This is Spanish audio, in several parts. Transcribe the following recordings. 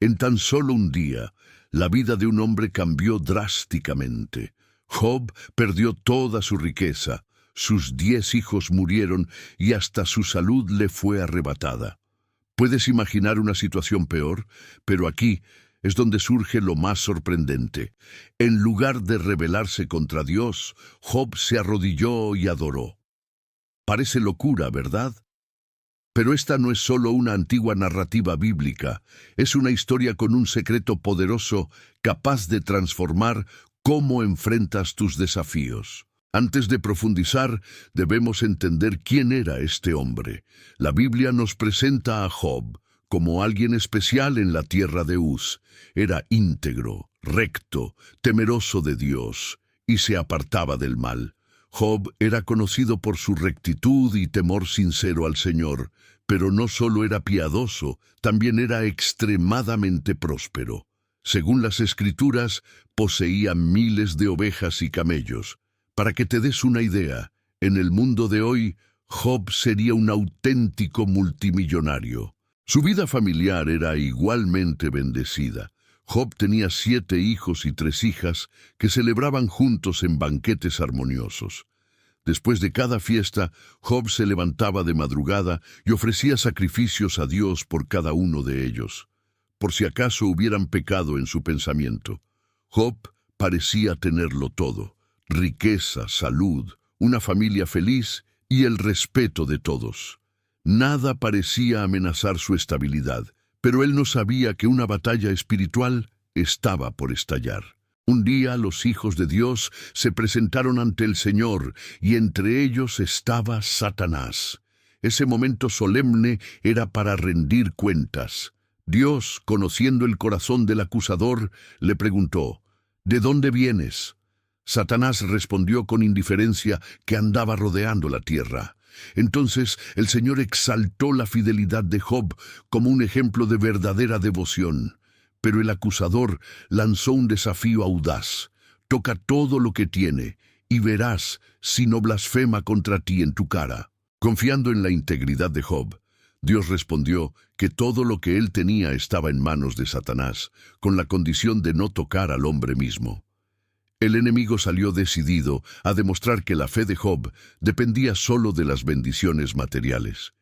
En tan solo un día, la vida de un hombre cambió drásticamente. Job perdió toda su riqueza, sus 10 hijos murieron y hasta su salud le fue arrebatada. ¿Puedes imaginar una situación peor? Pero aquí es donde surge lo más sorprendente. En lugar de rebelarse contra Dios, Job se arrodilló y adoró. Parece locura, ¿verdad? Pero esta no es solo una antigua narrativa bíblica, es una historia con un secreto poderoso capaz de transformar cómo enfrentas tus desafíos. Antes de profundizar, debemos entender quién era este hombre. La Biblia nos presenta a Job como alguien especial en la tierra de Uz. Era íntegro, recto, temeroso de Dios y se apartaba del mal. Job era conocido por su rectitud y temor sincero al Señor, pero no solo era piadoso, también era extremadamente próspero. Según las Escrituras, poseía miles de ovejas y camellos. Para que te des una idea, en el mundo de hoy, Job sería un auténtico multimillonario. Su vida familiar era igualmente bendecida. Job tenía 7 hijos y 3 hijas que celebraban juntos en banquetes armoniosos. Después de cada fiesta, Job se levantaba de madrugada y ofrecía sacrificios a Dios por cada uno de ellos, por si acaso hubieran pecado en su pensamiento. Job parecía tenerlo todo: riqueza, salud, una familia feliz y el respeto de todos. Nada parecía amenazar su estabilidad, pero él no sabía que una batalla espiritual estaba por estallar. Un día los hijos de Dios se presentaron ante el Señor y entre ellos estaba Satanás. Ese momento solemne era para rendir cuentas. Dios, conociendo el corazón del acusador, le preguntó: ¿De dónde vienes? Satanás respondió con indiferencia que andaba rodeando la tierra. Entonces el Señor exaltó la fidelidad de Job como un ejemplo de verdadera devoción. Pero el acusador lanzó un desafío audaz: toca todo lo que tiene y verás si no blasfema contra ti en tu cara. Confiando en la integridad de Job, Dios respondió que todo lo que él tenía estaba en manos de Satanás, con la condición de no tocar al hombre mismo. El enemigo salió decidido a demostrar que la fe de Job dependía solo de las bendiciones materiales.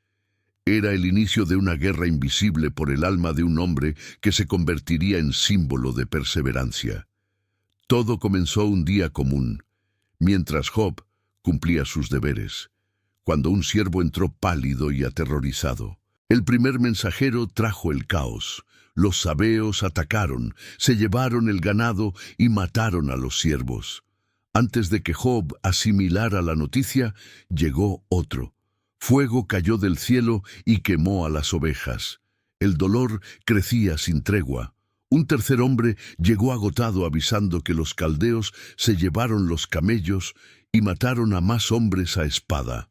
Era el inicio de una guerra invisible por el alma de un hombre que se convertiría en símbolo de perseverancia. Todo comenzó un día común, mientras Job cumplía sus deberes, cuando un siervo entró pálido y aterrorizado. El primer mensajero trajo el caos. Los sabeos atacaron, se llevaron el ganado y mataron a los siervos. Antes de que Job asimilara la noticia, llegó otro. Fuego cayó del cielo y quemó a las ovejas. El dolor crecía sin tregua. Un tercer hombre llegó agotado avisando que los caldeos se llevaron los camellos y mataron a más hombres a espada.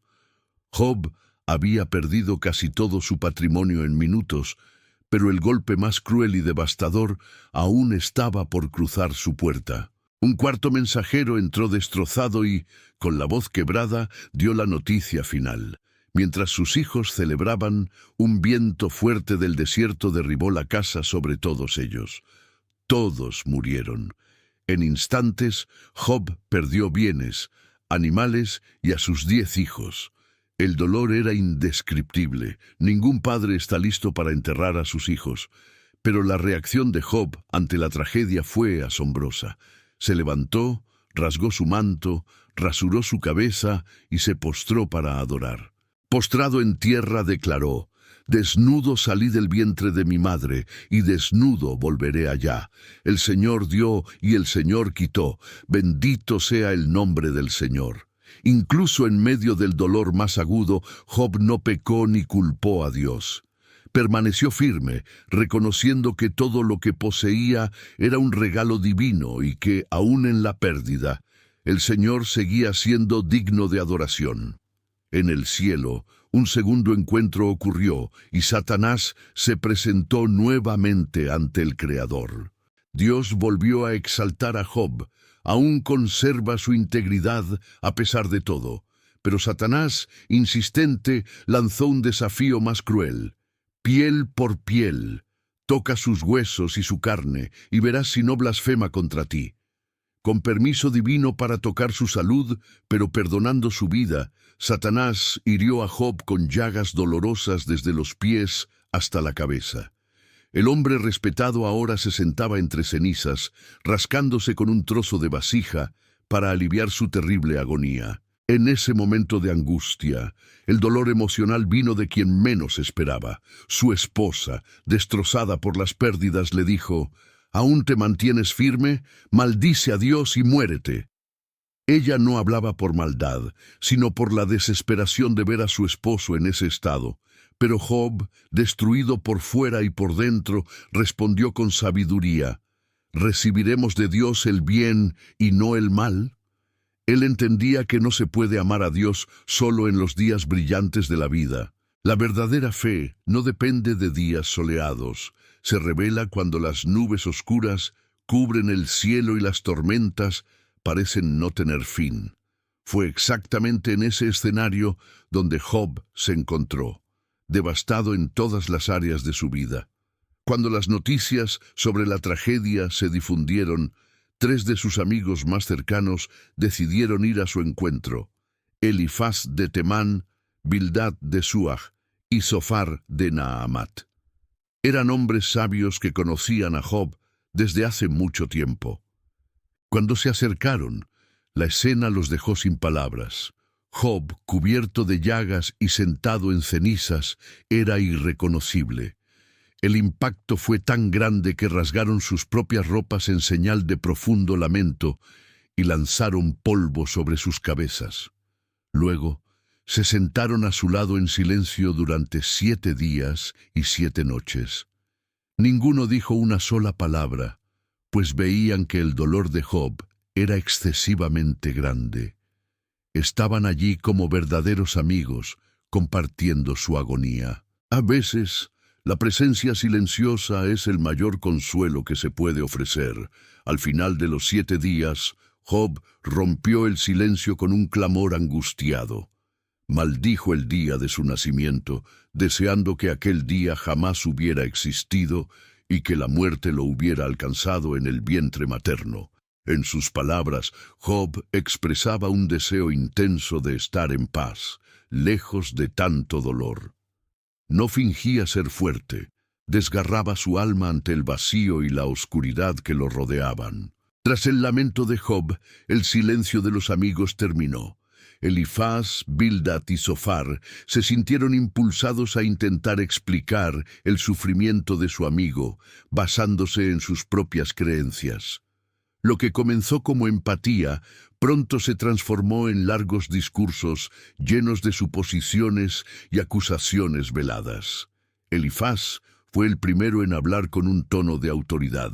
Job había perdido casi todo su patrimonio en minutos, pero el golpe más cruel y devastador aún estaba por cruzar su puerta. Un cuarto mensajero entró destrozado y, con la voz quebrada, dio la noticia final. Mientras sus hijos celebraban, un viento fuerte del desierto derribó la casa sobre todos ellos. Todos murieron. En instantes, Job perdió bienes, animales y a sus 10 hijos. El dolor era indescriptible. Ningún padre está listo para enterrar a sus hijos. Pero la reacción de Job ante la tragedia fue asombrosa. Se levantó, rasgó su manto, rasuró su cabeza y se postró para adorar. Postrado en tierra declaró: «Desnudo salí del vientre de mi madre, y desnudo volveré allá. El Señor dio y el Señor quitó. Bendito sea el nombre del Señor». Incluso en medio del dolor más agudo, Job no pecó ni culpó a Dios. Permaneció firme, reconociendo que todo lo que poseía era un regalo divino y que, aun en la pérdida, el Señor seguía siendo digno de adoración. En el cielo, un segundo encuentro ocurrió y Satanás se presentó nuevamente ante el Creador. Dios volvió a exaltar a Job. Aún conserva su integridad a pesar de todo, pero Satanás, insistente, lanzó un desafío más cruel: piel por piel. Toca sus huesos y su carne, y verás si no blasfema contra ti. Con permiso divino para tocar su salud, pero perdonando su vida, Satanás hirió a Job con llagas dolorosas desde los pies hasta la cabeza. El hombre respetado ahora se sentaba entre cenizas, rascándose con un trozo de vasija para aliviar su terrible agonía. En ese momento de angustia, el dolor emocional vino de quien menos esperaba. Su esposa, destrozada por las pérdidas, le dijo: «¿Aún te mantienes firme? Maldice a Dios y muérete». Ella no hablaba por maldad, sino por la desesperación de ver a su esposo en ese estado. Pero Job, destruido por fuera y por dentro, respondió con sabiduría: ¿recibiremos de Dios el bien y no el mal? Él entendía que no se puede amar a Dios solo en los días brillantes de la vida. La verdadera fe no depende de días soleados. Se revela cuando las nubes oscuras cubren el cielo y las tormentas parecen no tener fin. Fue exactamente en ese escenario donde Job se encontró, devastado en todas las áreas de su vida. Cuando las noticias sobre la tragedia se difundieron, 3 de sus amigos más cercanos decidieron ir a su encuentro: Elifaz de Temán, Bildad de Suaj y Zofar de Naamat. Eran hombres sabios que conocían a Job desde hace mucho tiempo. Cuando se acercaron, la escena los dejó sin palabras. Job, cubierto de llagas y sentado en cenizas, era irreconocible. El impacto fue tan grande que rasgaron sus propias ropas en señal de profundo lamento y lanzaron polvo sobre sus cabezas. Luego, se sentaron a su lado en silencio durante 7 días y 7 noches. Ninguno dijo una sola palabra, pues veían que el dolor de Job era excesivamente grande. Estaban allí como verdaderos amigos, compartiendo su agonía. A veces, la presencia silenciosa es el mayor consuelo que se puede ofrecer. Al final de los 7 días, Job rompió el silencio con un clamor angustiado. Maldijo el día de su nacimiento, deseando que aquel día jamás hubiera existido y que la muerte lo hubiera alcanzado en el vientre materno. En sus palabras, Job expresaba un deseo intenso de estar en paz, lejos de tanto dolor. No fingía ser fuerte, desgarraba su alma ante el vacío y la oscuridad que lo rodeaban. Tras el lamento de Job, el silencio de los amigos terminó. Elifaz, Bildad y Zofar se sintieron impulsados a intentar explicar el sufrimiento de su amigo, basándose en sus propias creencias. Lo que comenzó como empatía, pronto se transformó en largos discursos llenos de suposiciones y acusaciones veladas. Elifaz fue el primero en hablar con un tono de autoridad.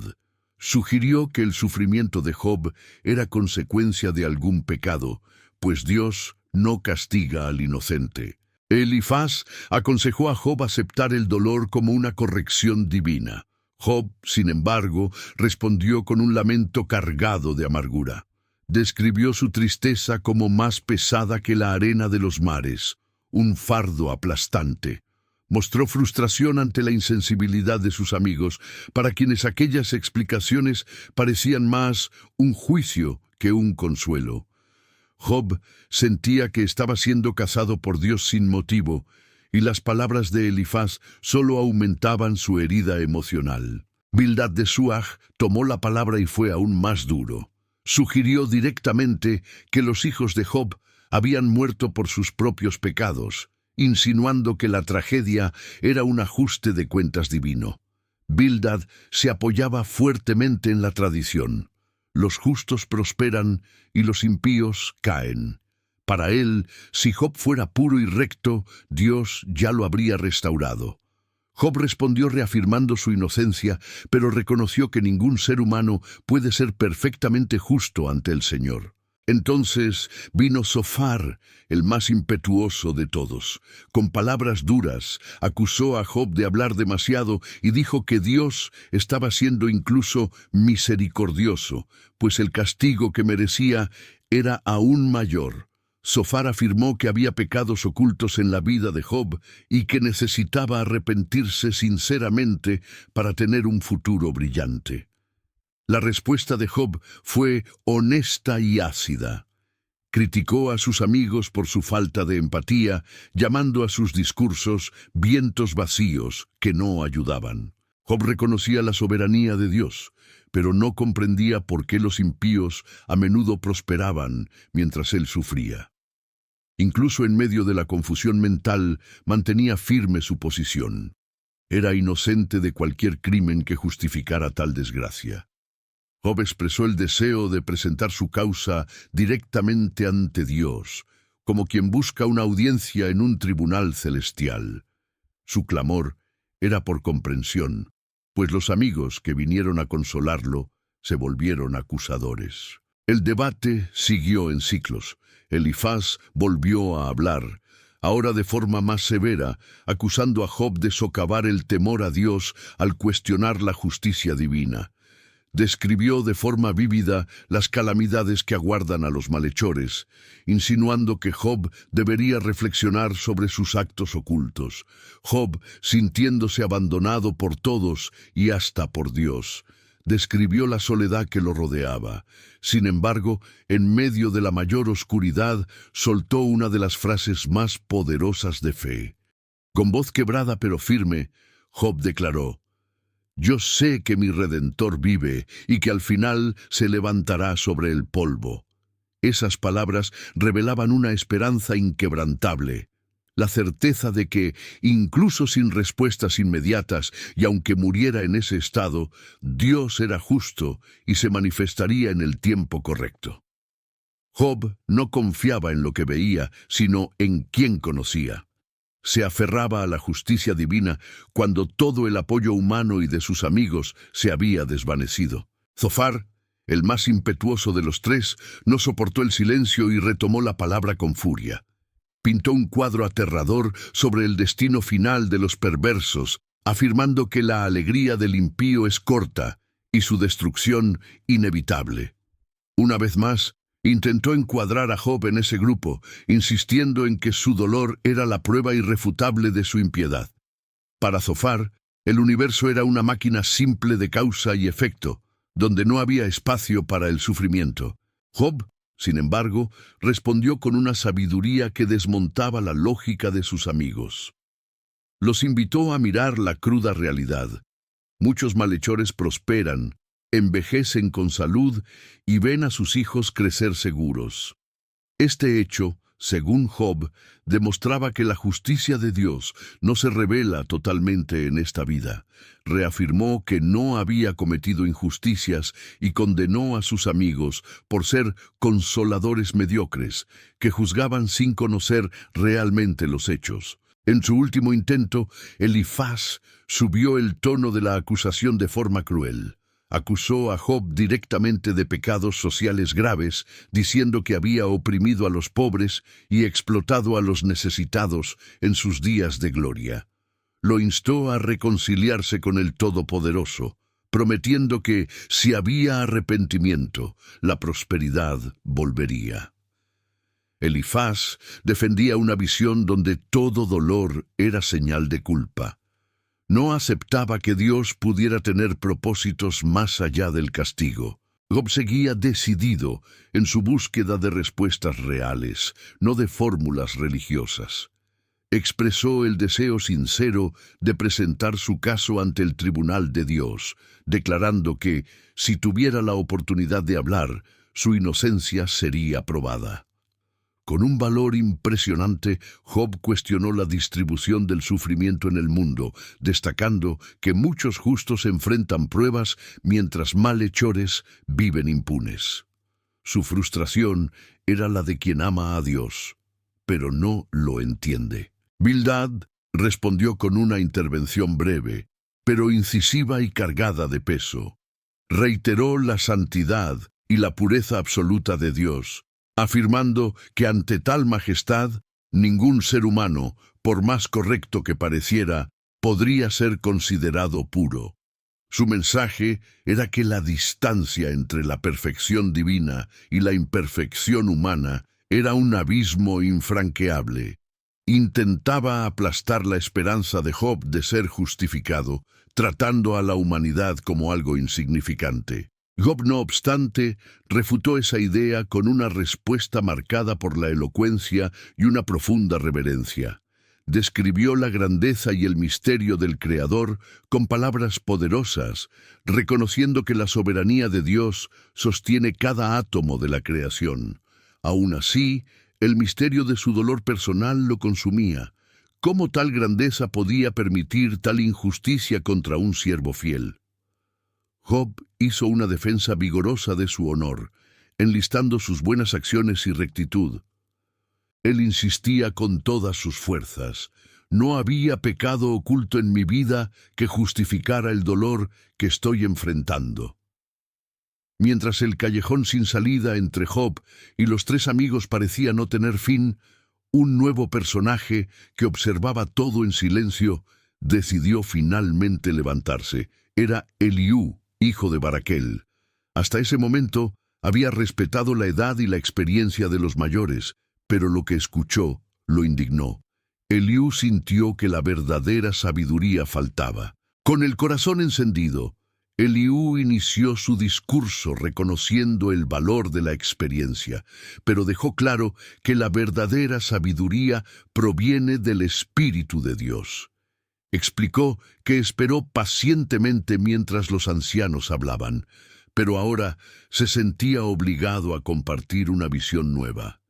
Sugirió que el sufrimiento de Job era consecuencia de algún pecado, pues Dios no castiga al inocente. Elifaz aconsejó a Job aceptar el dolor como una corrección divina. Job, sin embargo, respondió con un lamento cargado de amargura. Describió su tristeza como más pesada que la arena de los mares, un fardo aplastante. Mostró frustración ante la insensibilidad de sus amigos, para quienes aquellas explicaciones parecían más un juicio que un consuelo. Job sentía que estaba siendo cazado por Dios sin motivo, y las palabras de Elifaz solo aumentaban su herida emocional. Bildad de Suaj tomó la palabra y fue aún más duro. Sugirió directamente que los hijos de Job habían muerto por sus propios pecados, insinuando que la tragedia era un ajuste de cuentas divino. Bildad se apoyaba fuertemente en la tradición. Los justos prosperan y los impíos caen. Para él, si Job fuera puro y recto, Dios ya lo habría restaurado. Job respondió reafirmando su inocencia, pero reconoció que ningún ser humano puede ser perfectamente justo ante el Señor. Entonces vino Zofar, el más impetuoso de todos. Con palabras duras, acusó a Job de hablar demasiado y dijo que Dios estaba siendo incluso misericordioso, pues el castigo que merecía era aún mayor. Zofar afirmó que había pecados ocultos en la vida de Job y que necesitaba arrepentirse sinceramente para tener un futuro brillante. La respuesta de Job fue honesta y ácida. Criticó a sus amigos por su falta de empatía, llamando a sus discursos vientos vacíos que no ayudaban. Job reconocía la soberanía de Dios, pero no comprendía por qué los impíos a menudo prosperaban mientras él sufría. Incluso en medio de la confusión mental, mantenía firme su posición. Era inocente de cualquier crimen que justificara tal desgracia. Job expresó el deseo de presentar su causa directamente ante Dios, como quien busca una audiencia en un tribunal celestial. Su clamor era por comprensión, pues los amigos que vinieron a consolarlo se volvieron acusadores. El debate siguió en ciclos. Elifaz volvió a hablar, ahora de forma más severa, acusando a Job de socavar el temor a Dios al cuestionar la justicia divina. Describió de forma vívida las calamidades que aguardan a los malhechores, insinuando que Job debería reflexionar sobre sus actos ocultos. Job, sintiéndose abandonado por todos y hasta por Dios, describió la soledad que lo rodeaba. Sin embargo, en medio de la mayor oscuridad, soltó una de las frases más poderosas de fe. Con voz quebrada pero firme, Job declaró: «Yo sé que mi Redentor vive y que al final se levantará sobre el polvo». Esas palabras revelaban una esperanza inquebrantable, la certeza de que, incluso sin respuestas inmediatas y aunque muriera en ese estado, Dios era justo y se manifestaría en el tiempo correcto. Job no confiaba en lo que veía, sino en quien conocía. Se aferraba a la justicia divina cuando todo el apoyo humano y de sus amigos se había desvanecido. Zofar, el más impetuoso de los tres, no soportó el silencio y retomó la palabra con furia. Pintó un cuadro aterrador sobre el destino final de los perversos, afirmando que la alegría del impío es corta y su destrucción inevitable. Una vez más, intentó encuadrar a Job en ese grupo, insistiendo en que su dolor era la prueba irrefutable de su impiedad. Para Zofar, el universo era una máquina simple de causa y efecto, donde no había espacio para el sufrimiento. Job, sin embargo, respondió con una sabiduría que desmontaba la lógica de sus amigos. Los invitó a mirar la cruda realidad. Muchos malhechores prosperan, envejecen con salud y ven a sus hijos crecer seguros. Este hecho, según Job, demostraba que la justicia de Dios no se revela totalmente en esta vida. Reafirmó que no había cometido injusticias y condenó a sus amigos por ser consoladores mediocres, que juzgaban sin conocer realmente los hechos. En su último intento, Elifaz subió el tono de la acusación de forma cruel. Acusó a Job directamente de pecados sociales graves, diciendo que había oprimido a los pobres y explotado a los necesitados en sus días de gloria. Lo instó a reconciliarse con el Todopoderoso, prometiendo que, si había arrepentimiento, la prosperidad volvería. Elifaz defendía una visión donde todo dolor era señal de culpa. No aceptaba que Dios pudiera tener propósitos más allá del castigo. Job seguía decidido en su búsqueda de respuestas reales, no de fórmulas religiosas. Expresó el deseo sincero de presentar su caso ante el tribunal de Dios, declarando que, si tuviera la oportunidad de hablar, su inocencia sería probada. Con un valor impresionante, Job cuestionó la distribución del sufrimiento en el mundo, destacando que muchos justos enfrentan pruebas mientras malhechores viven impunes. Su frustración era la de quien ama a Dios, pero no lo entiende. Bildad respondió con una intervención breve, pero incisiva y cargada de peso. Reiteró la santidad y la pureza absoluta de Dios, afirmando que ante tal majestad, ningún ser humano, por más correcto que pareciera, podría ser considerado puro. Su mensaje era que la distancia entre la perfección divina y la imperfección humana Era un abismo infranqueable. Intentaba aplastar la esperanza de Job de ser justificado, tratando a la humanidad como algo insignificante. Job, no obstante, refutó esa idea con una respuesta marcada por la elocuencia y una profunda reverencia. Describió la grandeza y el misterio del Creador con palabras poderosas, reconociendo que la soberanía de Dios sostiene cada átomo de la creación. Aún así, el misterio de su dolor personal lo consumía. ¿Cómo tal grandeza podía permitir tal injusticia contra un siervo fiel? Job hizo una defensa vigorosa de su honor, enlistando sus buenas acciones y rectitud. Él insistía con todas sus fuerzas: no había pecado oculto en mi vida que justificara el dolor que estoy enfrentando. Mientras el callejón sin salida entre Job y los tres amigos parecía no tener fin, un nuevo personaje que observaba todo en silencio decidió finalmente levantarse. Era Eliú, hijo de Baraquel. Hasta ese momento había respetado la edad y la experiencia de los mayores, pero lo que escuchó lo indignó. Eliú sintió que la verdadera sabiduría faltaba. Con el corazón encendido, Eliú inició su discurso reconociendo el valor de la experiencia, pero dejó claro que la verdadera sabiduría proviene del Espíritu de Dios. Explicó que esperó pacientemente mientras los ancianos hablaban, pero ahora se sentía obligado a compartir una visión nueva.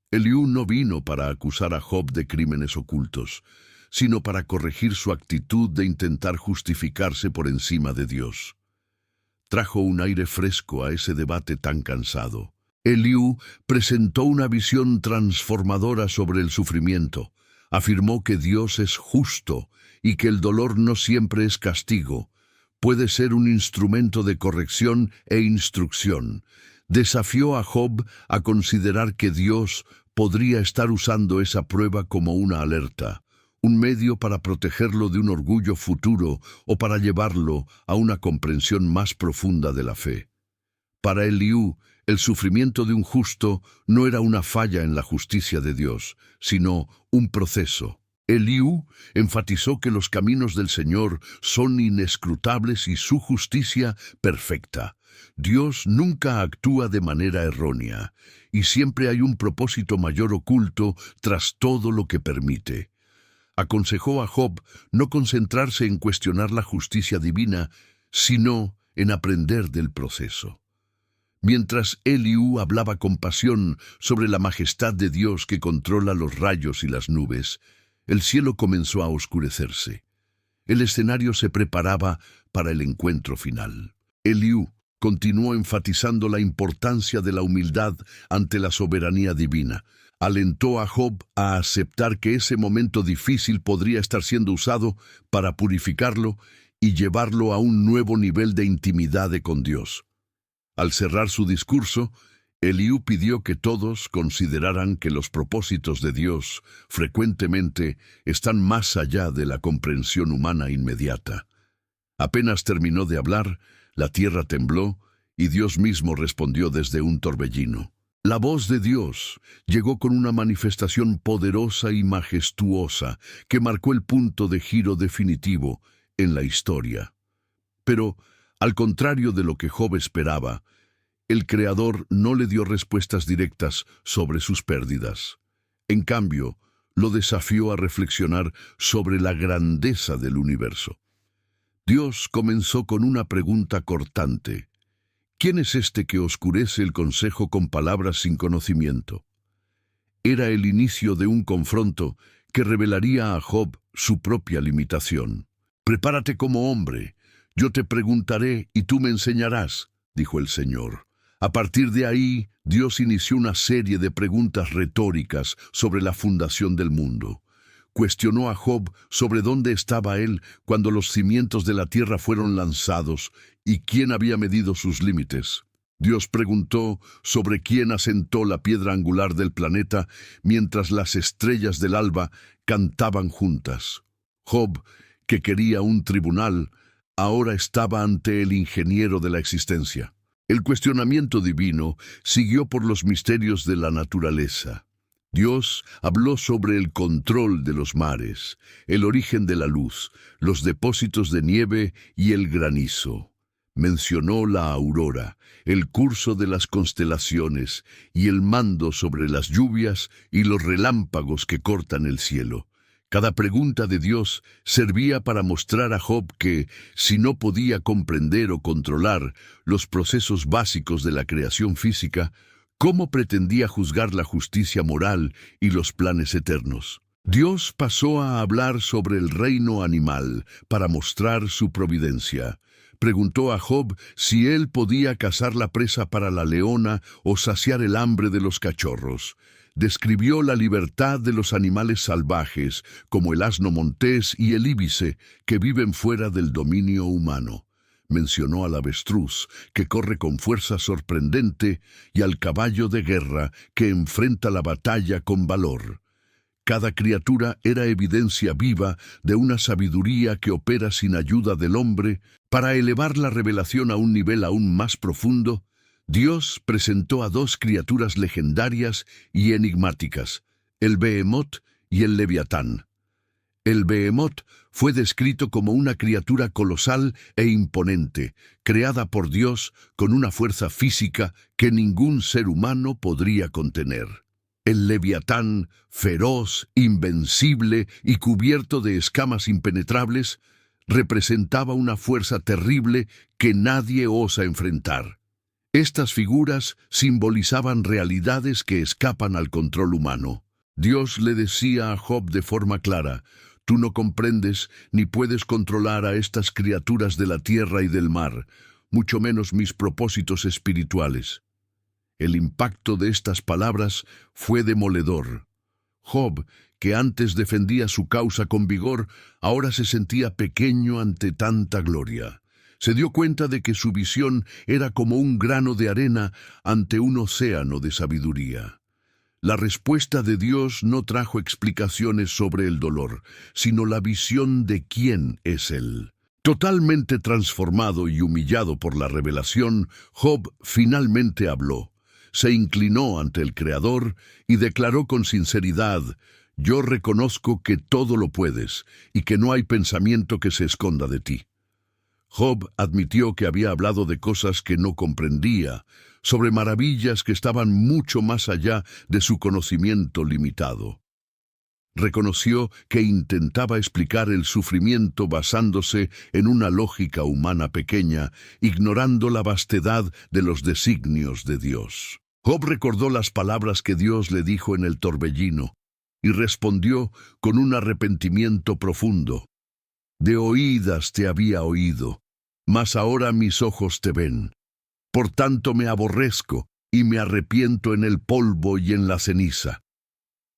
Eliú no vino para acusar a Job de crímenes ocultos, sino para corregir su actitud de intentar justificarse por encima de Dios. Trajo un aire fresco a ese debate tan cansado. Eliú presentó una visión transformadora sobre el sufrimiento. Afirmó que Dios es justo y que el dolor no siempre es castigo. Puede ser un instrumento de corrección e instrucción. Desafió a Job a considerar que Dios podría estar usando esa prueba como una alerta, un medio para protegerlo de un orgullo futuro o para llevarlo a una comprensión más profunda de la fe. Para Eliú, el sufrimiento de un justo no era una falla en la justicia de Dios, sino un proceso. Eliú enfatizó que los caminos del Señor son inescrutables y su justicia perfecta. Dios nunca actúa de manera errónea, y siempre hay un propósito mayor oculto tras todo lo que permite. Aconsejó a Job no concentrarse en cuestionar la justicia divina, sino en aprender del proceso. Mientras Eliú hablaba con pasión sobre la majestad de Dios que controla los rayos y las nubes, el cielo comenzó a oscurecerse. El escenario se preparaba para el encuentro final. Eliú continuó enfatizando la importancia de la humildad ante la soberanía divina. Alentó a Job a aceptar que ese momento difícil podría estar siendo usado para purificarlo y llevarlo a un nuevo nivel de intimidad con Dios. Al cerrar su discurso, Eliú pidió que todos consideraran que los propósitos de Dios frecuentemente están más allá de la comprensión humana inmediata. Apenas terminó de hablar, la tierra tembló y Dios mismo respondió desde un torbellino. La voz de Dios llegó con una manifestación poderosa y majestuosa que marcó el punto de giro definitivo en la historia. Pero, al contrario de lo que Job esperaba, el Creador no le dio respuestas directas sobre sus pérdidas. En cambio, lo desafió a reflexionar sobre la grandeza del universo. Dios comenzó con una pregunta cortante: ¿quién es este que oscurece el consejo con palabras sin conocimiento? Era el inicio de un confronto que revelaría a Job su propia limitación. «Prepárate como hombre, yo te preguntaré y tú me enseñarás», dijo el Señor. A partir de ahí, Dios inició una serie de preguntas retóricas sobre la fundación del mundo. Cuestionó a Job sobre dónde estaba él cuando los cimientos de la tierra fueron lanzados y quién había medido sus límites. Dios preguntó sobre quién asentó la piedra angular del planeta mientras las estrellas del alba cantaban juntas. Job, que quería un tribunal, ahora estaba ante el ingeniero de la existencia. El cuestionamiento divino siguió por los misterios de la naturaleza. Dios habló sobre el control de los mares, el origen de la luz, los depósitos de nieve y el granizo. Mencionó la aurora, el curso de las constelaciones y el mando sobre las lluvias y los relámpagos que cortan el cielo. Cada pregunta de Dios servía para mostrar a Job que, si no podía comprender o controlar los procesos básicos de la creación física, ¿cómo pretendía juzgar la justicia moral y los planes eternos? Dios pasó a hablar sobre el reino animal para mostrar su providencia. Preguntó a Job si él podía cazar la presa para la leona o saciar el hambre de los cachorros. Describió la libertad de los animales salvajes, como el asno montés y el íbice, que viven fuera del dominio humano. Mencionó al avestruz, que corre con fuerza sorprendente, y al caballo de guerra, que enfrenta la batalla con valor. Cada criatura era evidencia viva de una sabiduría que opera sin ayuda del hombre. Para elevar la revelación a un nivel aún más profundo, Dios presentó a dos criaturas legendarias y enigmáticas, el Behemoth y el Leviatán. El Behemoth fue descrito como una criatura colosal e imponente, creada por Dios con una fuerza física que ningún ser humano podría contener. El Leviatán, feroz, invencible y cubierto de escamas impenetrables, representaba una fuerza terrible que nadie osa enfrentar. Estas figuras simbolizaban realidades que escapan al control humano. Dios le decía a Job de forma clara: «Tú no comprendes ni puedes controlar a estas criaturas de la tierra y del mar, mucho menos mis propósitos espirituales». El impacto de estas palabras fue demoledor. Job, que antes defendía su causa con vigor, ahora se sentía pequeño ante tanta gloria. Se dio cuenta de que su visión era como un grano de arena ante un océano de sabiduría. La respuesta de Dios no trajo explicaciones sobre el dolor, sino la visión de quién es Él. Totalmente transformado y humillado por la revelación, Job finalmente habló. Se inclinó ante el Creador y declaró con sinceridad: «Yo reconozco que todo lo puedes y que no hay pensamiento que se esconda de ti». Job admitió que había hablado de cosas que no comprendía, sobre maravillas que estaban mucho más allá de su conocimiento limitado. Reconoció que intentaba explicar el sufrimiento basándose en una lógica humana pequeña, ignorando la vastedad de los designios de Dios. Job recordó las palabras que Dios le dijo en el torbellino y respondió con un arrepentimiento profundo: «De oídas te había oído, mas ahora mis ojos te ven. Por tanto me aborrezco y me arrepiento en el polvo y en la ceniza».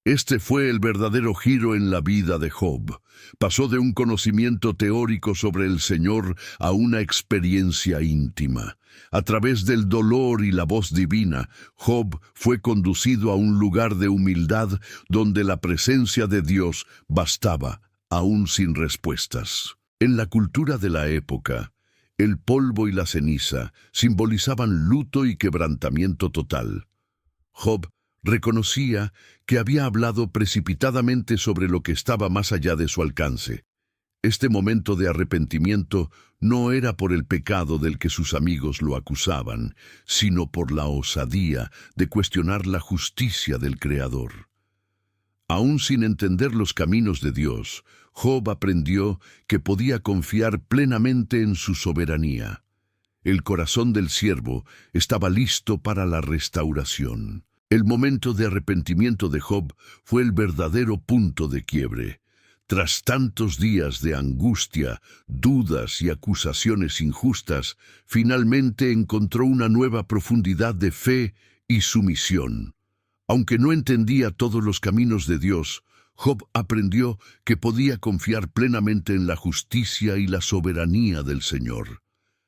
Este fue el verdadero giro en la vida de Job. Pasó de un conocimiento teórico sobre el Señor a una experiencia íntima. A través del dolor y la voz divina, Job fue conducido a un lugar de humildad donde la presencia de Dios bastaba, aún sin respuestas. En la cultura de la época, el polvo y la ceniza simbolizaban luto y quebrantamiento total. Job reconocía que había hablado precipitadamente sobre lo que estaba más allá de su alcance. Este momento de arrepentimiento no era por el pecado del que sus amigos lo acusaban, sino por la osadía de cuestionar la justicia del Creador. Aún sin entender los caminos de Dios, Job aprendió que podía confiar plenamente en su soberanía. El corazón del siervo estaba listo para la restauración. El momento de arrepentimiento de Job fue el verdadero punto de quiebre. Tras tantos días de angustia, dudas y acusaciones injustas, finalmente encontró una nueva profundidad de fe y sumisión. Aunque no entendía todos los caminos de Dios, Job aprendió que podía confiar plenamente en la justicia y la soberanía del Señor.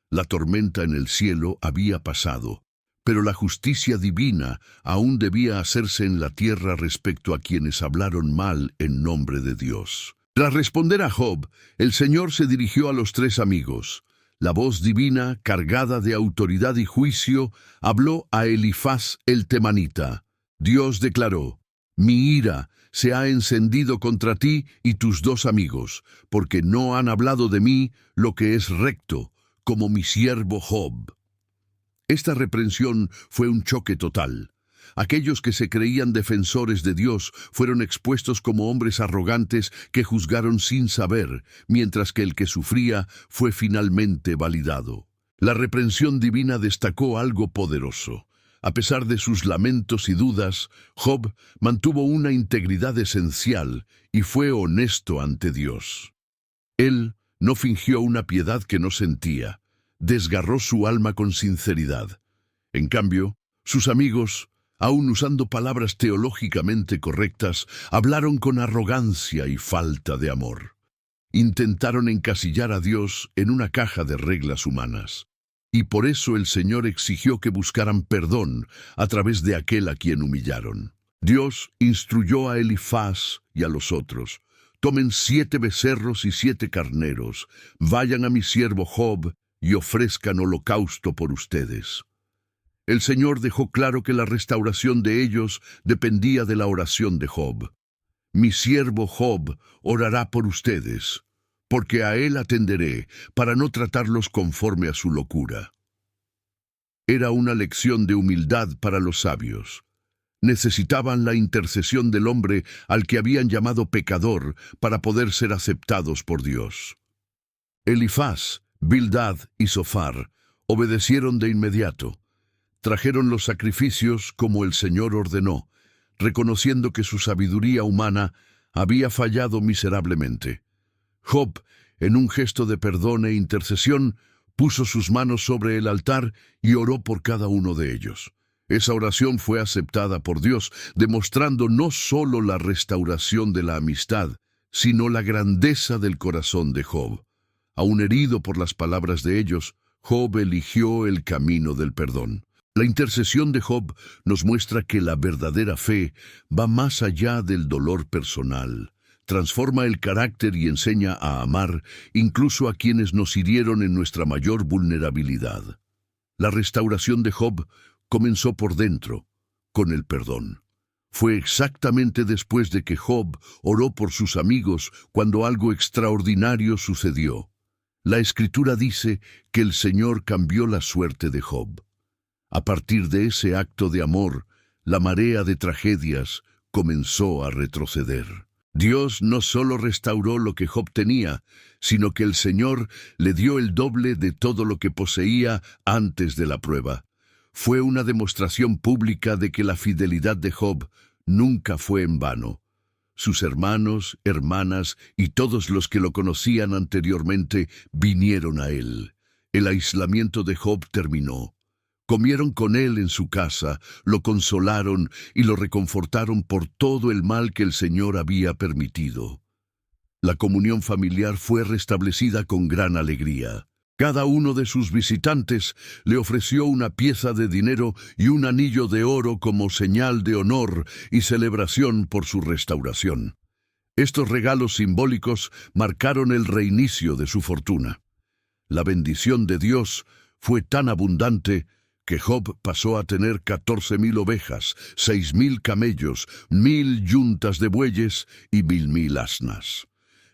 La tormenta en el cielo había pasado, pero la justicia divina aún debía hacerse en la tierra respecto a quienes hablaron mal en nombre de Dios. Tras responder a Job, el Señor se dirigió a los tres amigos. La voz divina, cargada de autoridad y juicio, habló a Elifaz el temanita. Dios declaró: «Mi ira se ha encendido contra ti y tus dos amigos, porque no han hablado de mí lo que es recto, como mi siervo Job». Esta reprensión fue un choque total. Aquellos que se creían defensores de Dios fueron expuestos como hombres arrogantes que juzgaron sin saber, mientras que el que sufría fue finalmente validado. La reprensión divina destacó algo poderoso. A pesar de sus lamentos y dudas, Job mantuvo una integridad esencial y fue honesto ante Dios. Él no fingió una piedad que no sentía, desgarró su alma con sinceridad. En cambio, sus amigos, aun usando palabras teológicamente correctas, hablaron con arrogancia y falta de amor. Intentaron encasillar a Dios en una caja de reglas humanas. Y por eso el Señor exigió que buscaran perdón a través de aquel a quien humillaron. Dios instruyó a Elifaz y a los otros: «Tomen 7 becerros y 7 carneros, vayan a mi siervo Job y ofrezcan holocausto por ustedes». El Señor dejó claro que la restauración de ellos dependía de la oración de Job. «Mi siervo Job orará por ustedes, porque a él atenderé, para no tratarlos conforme a su locura». Era una lección de humildad para los sabios. Necesitaban la intercesión del hombre al que habían llamado pecador para poder ser aceptados por Dios. Elifaz, Bildad y Zofar obedecieron de inmediato. Trajeron los sacrificios como el Señor ordenó, reconociendo que su sabiduría humana había fallado miserablemente. Job, en un gesto de perdón e intercesión, puso sus manos sobre el altar y oró por cada uno de ellos. Esa oración fue aceptada por Dios, demostrando no solo la restauración de la amistad, sino la grandeza del corazón de Job. Aun herido por las palabras de ellos, Job eligió el camino del perdón. La intercesión de Job nos muestra que la verdadera fe va más allá del dolor personal. Transforma el carácter y enseña a amar incluso a quienes nos hirieron en nuestra mayor vulnerabilidad. La restauración de Job comenzó por dentro, con el perdón. Fue exactamente después de que Job oró por sus amigos cuando algo extraordinario sucedió. La Escritura dice que el Señor cambió la suerte de Job. A partir de ese acto de amor, la marea de tragedias comenzó a retroceder. Dios no solo restauró lo que Job tenía, sino que el Señor le dio el doble de todo lo que poseía antes de la prueba. Fue una demostración pública de que la fidelidad de Job nunca fue en vano. Sus hermanos, hermanas y todos los que lo conocían anteriormente vinieron a él. El aislamiento de Job terminó. Comieron con él en su casa, lo consolaron y lo reconfortaron por todo el mal que el Señor había permitido. La comunión familiar fue restablecida con gran alegría. Cada uno de sus visitantes le ofreció una pieza de dinero y un anillo de oro como señal de honor y celebración por su restauración. Estos regalos simbólicos marcaron el reinicio de su fortuna. La bendición de Dios fue tan abundante que Job pasó a tener 14,000 ovejas, 6,000 camellos, 1,000 yuntas de bueyes y 1,000 asnas.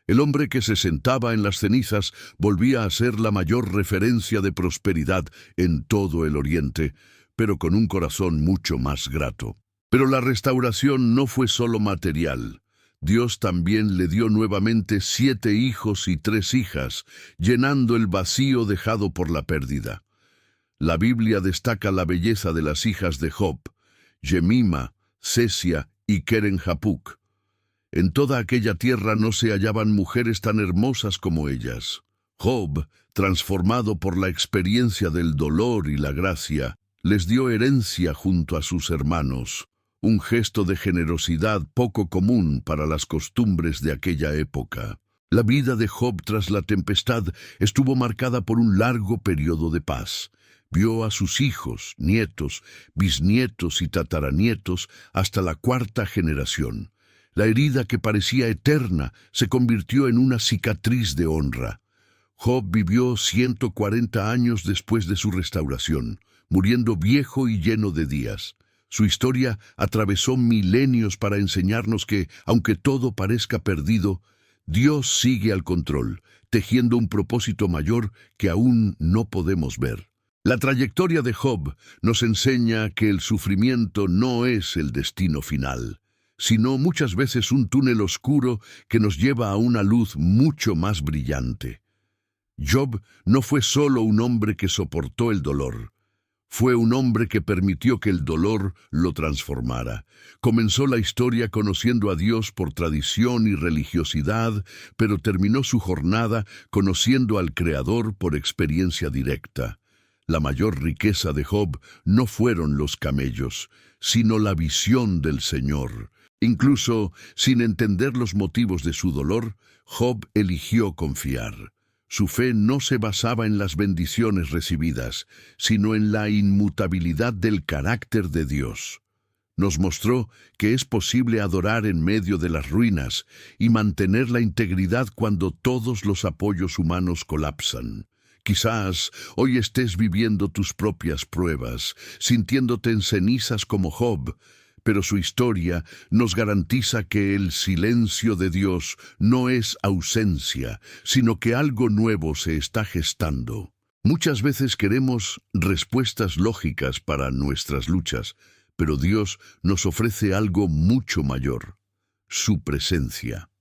El hombre que se sentaba en las cenizas volvía a ser la mayor referencia de prosperidad en todo el Oriente, pero con un corazón mucho más grato. Pero la restauración no fue solo material. Dios también le dio nuevamente 7 hijos y 3 hijas, llenando el vacío dejado por la pérdida. La Biblia destaca la belleza de las hijas de Job, Jemima, Sesia y Keren-Hapuk. En toda aquella tierra no se hallaban mujeres tan hermosas como ellas. Job, transformado por la experiencia del dolor y la gracia, les dio herencia junto a sus hermanos, un gesto de generosidad poco común para las costumbres de aquella época. La vida de Job tras la tempestad estuvo marcada por un largo periodo de paz. Vio a sus hijos, nietos, bisnietos y tataranietos hasta la 4ª generación. La herida que parecía eterna se convirtió en una cicatriz de honra. Job vivió 140 años después de su restauración, muriendo viejo y lleno de días. Su historia atravesó milenios para enseñarnos que, aunque todo parezca perdido, Dios sigue al control, tejiendo un propósito mayor que aún no podemos ver. La trayectoria de Job nos enseña que el sufrimiento no es el destino final, sino muchas veces un túnel oscuro que nos lleva a una luz mucho más brillante. Job no fue solo un hombre que soportó el dolor. Fue un hombre que permitió que el dolor lo transformara. Comenzó la historia conociendo a Dios por tradición y religiosidad, pero terminó su jornada conociendo al Creador por experiencia directa. La mayor riqueza de Job no fueron los camellos, sino la visión del Señor. Incluso sin entender los motivos de su dolor, Job eligió confiar. Su fe no se basaba en las bendiciones recibidas, sino en la inmutabilidad del carácter de Dios. Nos mostró que es posible adorar en medio de las ruinas y mantener la integridad cuando todos los apoyos humanos colapsan. Quizás hoy estés viviendo tus propias pruebas, sintiéndote en cenizas como Job, pero su historia nos garantiza que el silencio de Dios no es ausencia, sino que algo nuevo se está gestando. Muchas veces queremos respuestas lógicas para nuestras luchas, pero Dios nos ofrece algo mucho mayor: su presencia.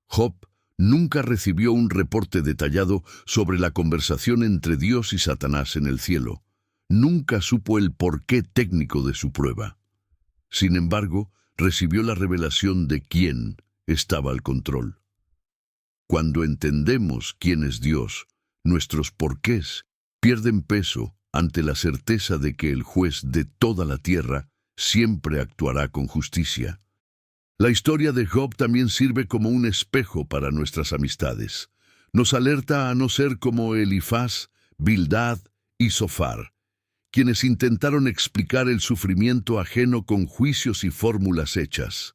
Job nunca recibió un reporte detallado sobre la conversación entre Dios y Satanás en el cielo. Nunca supo el porqué técnico de su prueba. Sin embargo, recibió la revelación de quién estaba al control. Cuando entendemos quién es Dios, nuestros porqués pierden peso ante la certeza de que el juez de toda la tierra siempre actuará con justicia. La historia de Job también sirve como un espejo para nuestras amistades. Nos alerta a no ser como Elifaz, Bildad y Zofar, quienes intentaron explicar el sufrimiento ajeno con juicios y fórmulas hechas.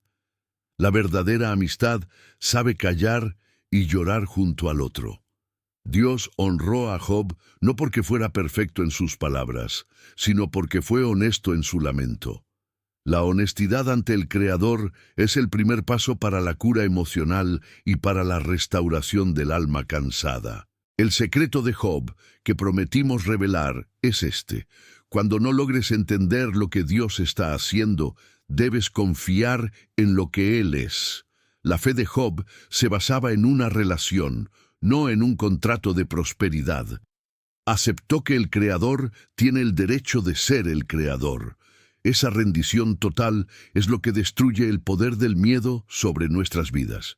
La verdadera amistad sabe callar y llorar junto al otro. Dios honró a Job no porque fuera perfecto en sus palabras, sino porque fue honesto en su lamento. La honestidad ante el Creador es el primer paso para la cura emocional y para la restauración del alma cansada. El secreto de Job que prometimos revelar es este: cuando no logres entender lo que Dios está haciendo, debes confiar en lo que Él es. La fe de Job se basaba en una relación, no en un contrato de prosperidad. Aceptó que el Creador tiene el derecho de ser el Creador. Esa rendición total es lo que destruye el poder del miedo sobre nuestras vidas.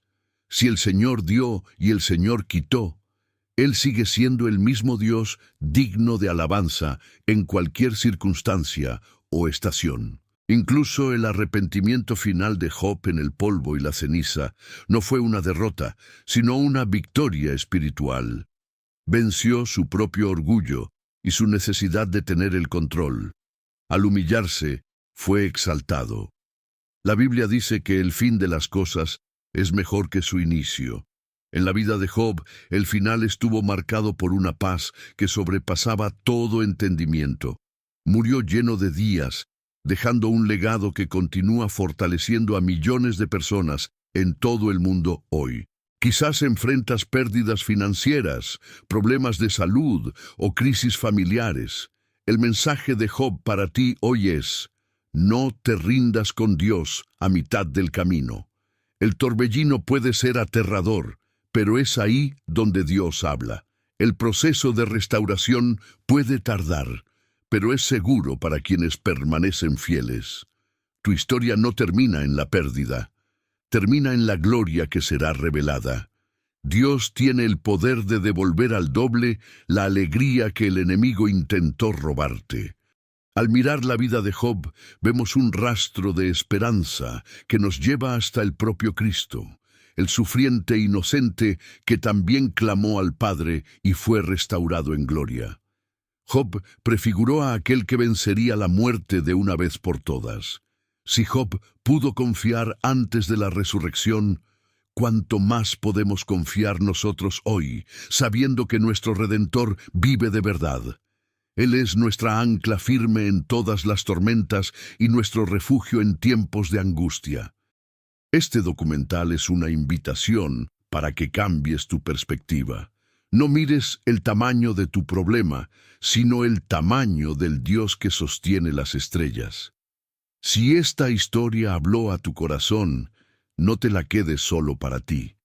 Si el Señor dio y el Señor quitó, Él sigue siendo el mismo Dios digno de alabanza en cualquier circunstancia o estación. Incluso el arrepentimiento final de Job en el polvo y la ceniza no fue una derrota, sino una victoria espiritual. Venció su propio orgullo y su necesidad de tener el control. Al humillarse, fue exaltado. La Biblia dice que el fin de las cosas es mejor que su inicio. En la vida de Job, el final estuvo marcado por una paz que sobrepasaba todo entendimiento. Murió lleno de días, dejando un legado que continúa fortaleciendo a millones de personas en todo el mundo hoy. Quizás enfrentas pérdidas financieras, problemas de salud o crisis familiares. El mensaje de Job para ti hoy es: no te rindas con Dios a mitad del camino. El torbellino puede ser aterrador, pero es ahí donde Dios habla. El proceso de restauración puede tardar, pero es seguro para quienes permanecen fieles. Tu historia no termina en la pérdida, termina en la gloria que será revelada. Dios tiene el poder de devolver al doble la alegría que el enemigo intentó robarte. Al mirar la vida de Job, vemos un rastro de esperanza que nos lleva hasta el propio Cristo, el sufriente inocente que también clamó al Padre y fue restaurado en gloria. Job prefiguró a aquel que vencería la muerte de una vez por todas. Si Job pudo confiar antes de la resurrección, cuánto más podemos confiar nosotros hoy, sabiendo que nuestro Redentor vive de verdad. Él es nuestra ancla firme en todas las tormentas y nuestro refugio en tiempos de angustia. Este documental es una invitación para que cambies tu perspectiva. No mires el tamaño de tu problema, sino el tamaño del Dios que sostiene las estrellas. Si esta historia habló a tu corazón, no te la quedes solo para ti.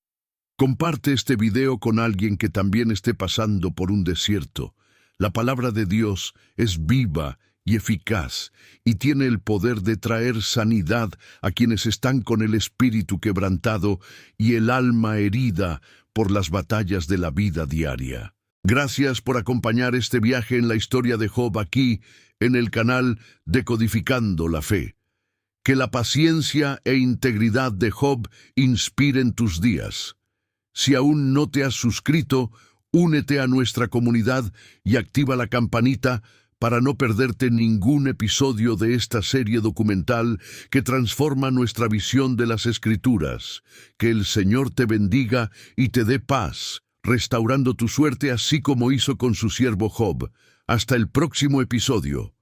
Comparte este video con alguien que también esté pasando por un desierto. La palabra de Dios es viva y eficaz y tiene el poder de traer sanidad a quienes están con el espíritu quebrantado y el alma herida por las batallas de la vida diaria. Gracias por acompañar este viaje en la historia de Job aquí, en el canal Decodificando la Fe. Que la paciencia e integridad de Job inspiren tus días. Si aún no te has suscrito, únete a nuestra comunidad y activa la campanita para no perderte ningún episodio de esta serie documental que transforma nuestra visión de las Escrituras. Que el Señor te bendiga y te dé paz, restaurando tu suerte así como hizo con su siervo Job. Hasta el próximo episodio.